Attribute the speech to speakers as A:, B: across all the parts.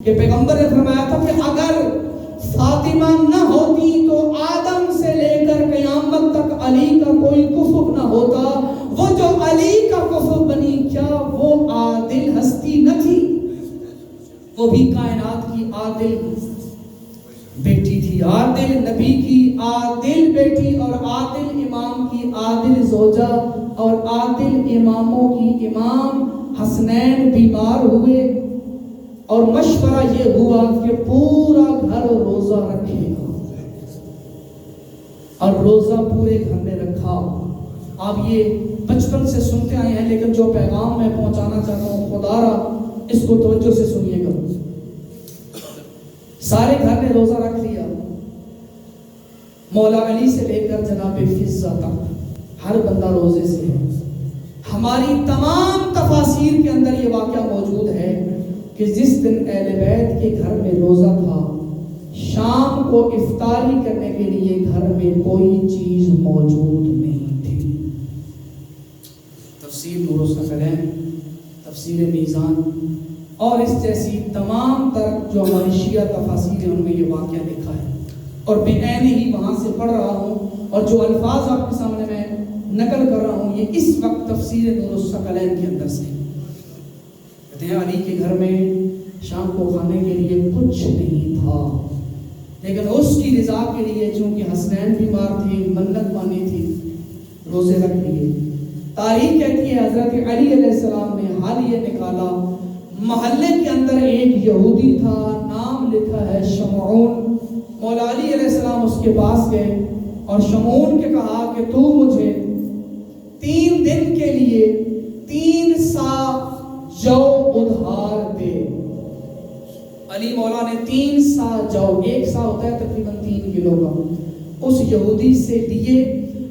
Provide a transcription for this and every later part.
A: کہ پیغمبر نے فرمایا تھا کہ اگر فاطمہ نہ ہوتی تو آدم سے لے کر قیامت تک علی کا کوئی کفو نہ ہوتا. وہ جو علی کا کفو بنی کیا وہ عادل ہستی نہ تھی؟ وہ بھی کائنات کی عادل بیٹی تھی، عادل نبی کی عادل بیٹی اور عادل امام کی عادل زوجہ اور عادل اماموں کی امام. حسنین بیمار ہوئے اور مشورہ یہ ہوا کہ پورا گھر روزہ رکھے گا، اور روزہ پورے گھر نے رکھا. آپ یہ بچپن سے سنتے آئے ہیں، لیکن جو پیغام میں پہنچانا چاہتا ہوں خدا را اس کو توجہ سے سنیے گا. سارے گھر نے روزہ رکھ لیا، مولا علی سے لے کر جناب فضہ تک ہر بندہ روزے سے ہے. ہماری تمام تفاسیر کے اندر یہ واقعہ موجود ہے کہ جس دن اہل بیت کے گھر میں روزہ تھا، شام کو افطاری کرنے کے لیے گھر میں کوئی چیز موجود نہیں تھی. تفسیر نور الثقلین، تفسیر میزان اور اس جیسی تمام تر جو ہماری شیعہ تفاسیر ہیں ان میں یہ واقعہ لکھا ہے، اور میں عین ہی وہاں سے پڑھ رہا ہوں، اور جو الفاظ آپ کے سامنے میں نقل کر رہا ہوں یہ اس وقت تفسیر نور الثقلین کے اندر سے. کہتے ہیں علی کے گھر میں شام کو کھانے کے لیے کچھ نہیں تھا، لیکن اس کی رضا کے لیے چونکہ حسنین بیمار تھی، منت مانی تھی، روزے رکھ لیے. تاریخ کہتی ہے حضرت علی علیہ السلام نے حال یہ نکالا، محلے کے اندر ایک یہودی تھا، نام لکھا ہے شمعون. مولا علی علیہ السلام اس کے پاس گئے اور شمعون کے کہا کہ تو مجھے 3 دن کے لیے 3 سا جو ادھار دے. علی مولا نے 3 سا جو، 1 سا ہوتا ہے تقریباً 3 کلو کا، اس یہودی سے دیے،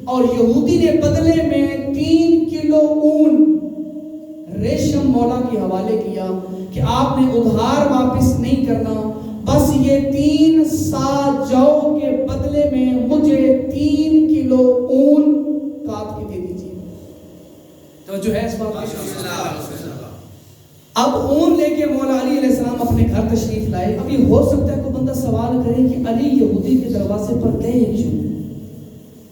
A: اور یہودی نے بدلے میں 3 کلو اون ریشم مولا کے حوالے کیا کہ آپ نے ادھار واپس نہیں کرنا، بس یہ 3 سا جو کے بدلے میں مجھے 3 کلو اون کاٹ کے دے دیجیے. تو جو ہے اس بات اب اون لے کے مولا علی علیہ السلام اپنے گھر تشریف لائے. اب یہ ہو سکتا ہے کوئی بندہ سوال کرے کہ علی یہودی کے دروازے پر گئے کیوں؟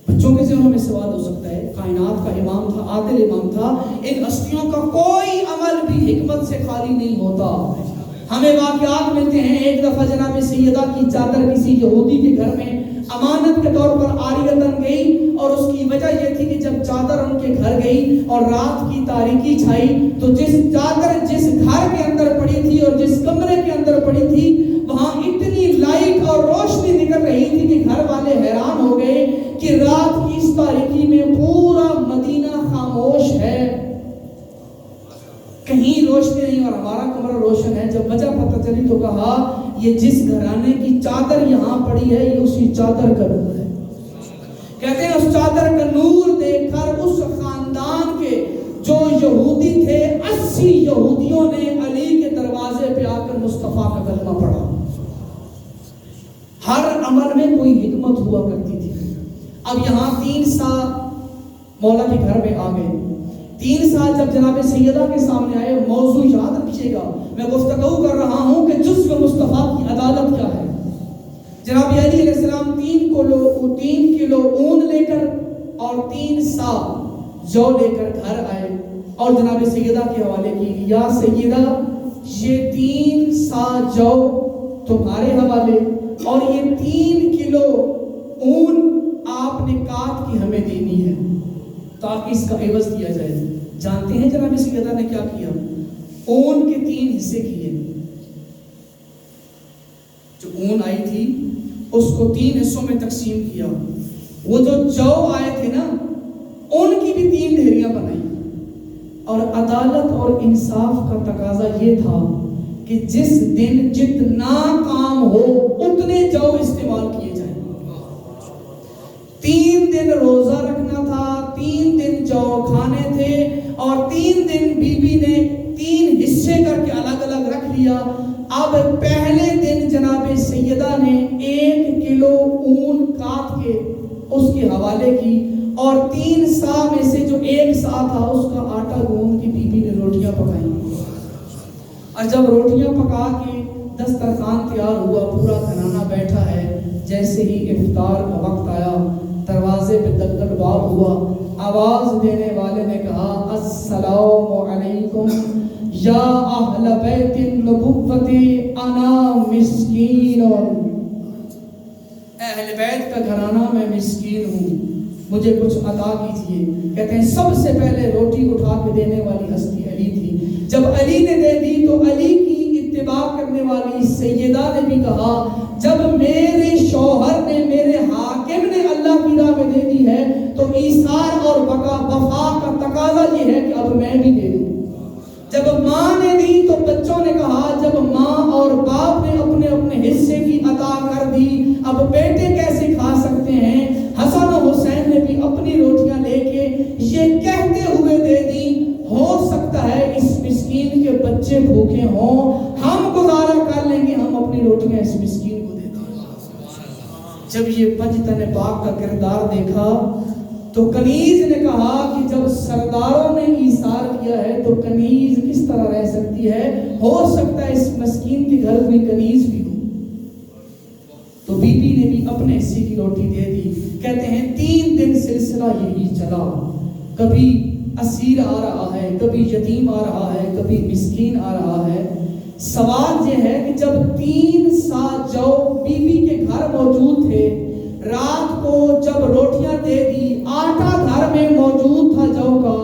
A: بچوں کے ذہنوں میں سوال ہو سکتا ہے. کائنات کا امام تھا، عادل امام تھا، ان ہستیوں کا کوئی عمل بھی حکمت سے خالی نہیں ہوتا. ہمیں واقعات ملتے ہیں، ایک دفعہ جناب سیدہ کی چادر کسی یہودی کے گھر میں امانت کے طور پر عاریتاً گئی، اور اس کی وجہ یہ تھی کہ جب چادر ان کے گھر گئی اور رات کی تاریکی چھائی تو جس چادر جس گھر کے اندر پڑی تھی اور جس کمرے کے اندر پڑی تھی وہاں اتنی لائٹ اور روشنی نکل رہی تھی کہ گھر والے حیران ہو گئے کہ رات کی اس تاریکی میں پورا مدینہ خاموش ہے، کہیں روشنی نہیں اور ہمارا کمرہ روشن ہے. جب وجہ پتہ چلی تو کہا یہ جس گھرانے کی چادر یہاں پڑی ہے یہ اسی چادر کا نور ہے. کہتے ہیں اس چادر کا نور دیکھ کر اس خاندان کے جو یہودی تھے 80 یہودیوں نے علی کے دروازے پہ آ کر مصطفیٰ کا کلمہ پڑھا. ہر عمل میں کوئی حکمت ہوا کرتی تھی. اب یہاں 3 سا مولا کے گھر میں آ گئے. 3 سال جب جناب سیدہ کے سامنے آئے، موضوع یاد رکھیے گا، میں گفتگو کر رہا ہوں کہ جزو مصطفیٰ کی عدالت کیا ہے. جناب علی علیہ السلام 3 کلو اون لے کر اور 3 سا جو لے کر گھر آئے اور جناب سیدہ کے حوالے کی. یا سیدہ یہ 3 سا جو تمہارے حوالے اور یہ 3 کلو اون آپ نے کاٹ کے ہمیں دینی ہے تاکہ اس کا عوض دیا جائے. جانتے ہیں جناب سیدہ نے کیا کیا؟ اون کے 3 حصے کیے. جو اون آئی تھی اس کو 3 حصوں میں تقسیم کیا. وہ جو آئے تھے نا ان کی بھی 3 ڈھیریاں بنائی. اور عدالت اور انصاف کا تقاضا یہ تھا کہ جس دن جتنا کام ہو اتنے جو استعمال کیے جائیں. 3 دن روزہ رکھنا تھا، 3 دن جو کھانے تھے، اور 3 دن بی بی نے 3 حصے کر کے الگ الگ رکھ لیا. اب پہلے دن جناب سیدہ نے 1 کلو اون کاٹ کے اس کے حوالے کی، اور 3 سا میں سے جو 1 سا تھا اس کا آٹا گوندھ کی بی بی نے روٹیاں پکائی. اور جب روٹیاں پکا کے افطار کا وقت آیا، دروازے پہ دق باب ہوا، آواز دینے والے نے کہا السلام علیکم یا اہل بیت النبوۃ انا مسکین، اہل بیت کا گھرانہ میں مسکین ہوں، مجھے کچھ عطا کیجیے۔ کہتے ہیں سب سے پہلے روٹی اٹھا کے دینے والی ہستی علی تھی، جب علی نے دے دی تو علی کی اتباع کرنے والی سیدہ نے بھی کہا جب میرے شوہر نے، میرے حاکم نے اللہ کی راہ میں دے دی ہے تو ایثار اور وفا کا تقاضا یہ ہے کہ اب میں بھی دے دوں۔ جب ماں نے دی تو بچوں نے کہا، جب ماں اور باپ نے اپنے اپنے حصے کی عطا کر دی اب بیٹے کیسے کھا سکتے ہیں؟ حسن و حسین نے بھی اپنی روٹیاں لے کے یہ کہتے ہوئے دے دی ہو سکتا ہے اس مسکین کے بچے بھوکے ہوں، ہم گزارا کر لیں گے، ہم اپنی روٹیاں اس مسکین کو دے دیں۔ جب یہ بجتن پاک کا کردار دیکھا تو کنیز نے کہا کہ جب سرداروں نے ایثار کیا ہے تو کنیز کس طرح رہ سکتی ہے؟ ہو سکتا ہے اس مسکین کے گھر کوئی کنیز بھی ہو۔ تو بی بی نے بھی اپنے حصے کی روٹی دے دی۔ کہتے ہیں 3 دن سلسلہ یہی چلا، کبھی اسیر آ رہا ہے، کبھی یتیم آ رہا ہے، کبھی مسکین آ رہا ہے۔ سوال یہ ہے کہ جب 3 سا جو بی بی کے گھر موجود تھے، رات کو جب روٹیاں دے دی، آٹا گھر میں موجود تھا جو کا،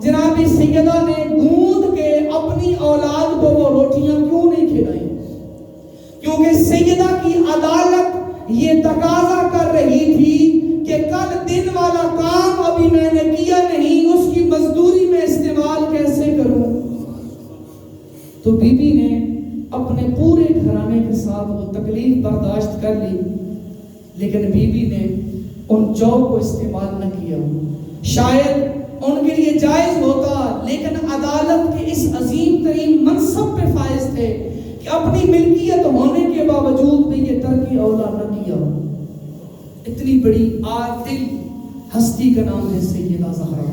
A: جناب سیدہ نے گوند کے اپنی اولاد کو وہ روٹیاں کیوں نہیں کھلائیں؟ کیونکہ سیدہ کی عدالت یہ تقاضا کر رہی تھی کہ کل دن والا کام ابھی میں نے کیا نہیں، اس کی مزدوری میں استعمال کیسے کروں؟ تو بی بی نے اپنے پورے گھرانے کے ساتھ وہ تکلیف برداشت کر لی، لیکن بی بی نے ان جو کو استعمال نہ کیا۔ شاید ان کے لیے جائز ہوتا، لیکن عدالت کے اس عظیم ترین منصب پہ فائز تھے کہ اپنی ملکیت ہونے کے باوجود بھی یہ ترک اولا نہ کیا۔ اتنی بڑی عادل ہستی کا نام ہے سیدہ زہرا۔